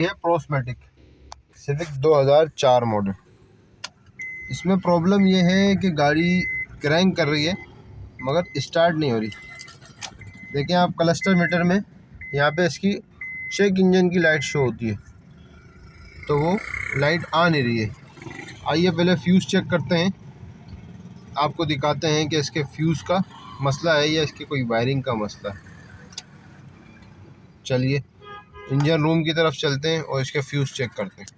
ये प्रोस्मेटिक civic 2004 model. इसमें problem ये है कि गाड़ी क्रैंक कर रही है मगर स्टार्ट नहीं हो रही। देखें आप क्लस्टर मीटर में यहाँ पे इसकी चेक इंजन की लाइट शो होती है, तो वो लाइट आ नहीं रही है। आइए पहले फ्यूज़ चेक करते हैं, आपको दिखाते हैं कि इसके फ्यूज़ का मसला है या इसकी कोई वायरिंग का मसला है। चलिए इंजन रूम की तरफ चलते हैं और इसके फ्यूज़ चेक करते हैं।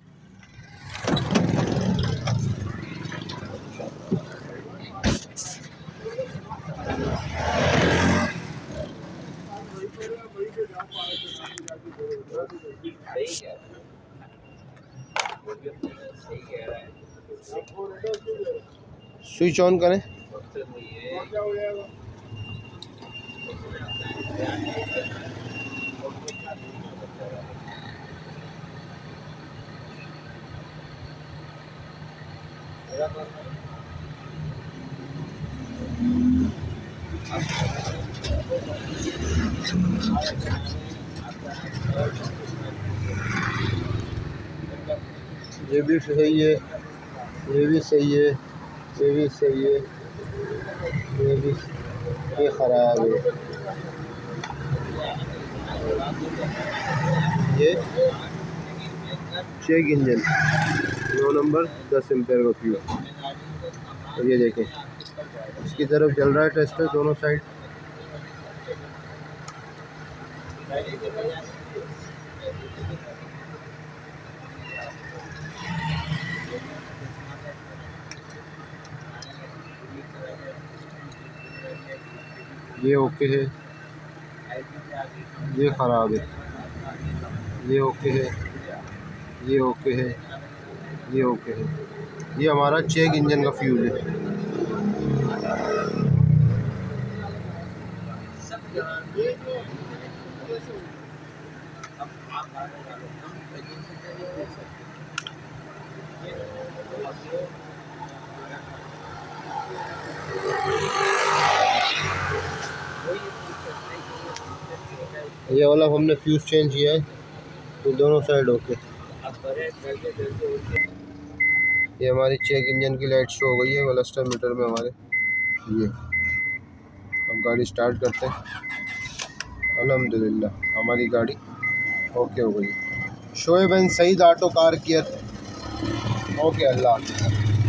स्विच ऑन करें। ये भी सही है, ये भी सही है, ये भी सही है, ये ख़राब है। ये चेक इंजन 9 नंबर 10 एम्पेयर का फ्यूज। और ये देखें इसकी तरफ चल रहा है टेस्टर दोनों साइड। ये ओके है, ये ख़राब है, ये ओके है, ये ओके है, ये ओके है। ये हमारा चेक इंजन का फ्यूज़ है। ये वाला हमने फ्यूज़ चेंज किया है, तो दोनों साइड ओके। ये हमारी चेक इंजन की लाइट शो हो गई है क्लस्टर मीटर में हमारे। ये अब गाड़ी स्टार्ट करते हैं। अल्हम्दुलिल्लाह हमारी गाड़ी ओके हो गई। Shoaib and Saeed auto car care. Okay, Allah हाफ़िज़।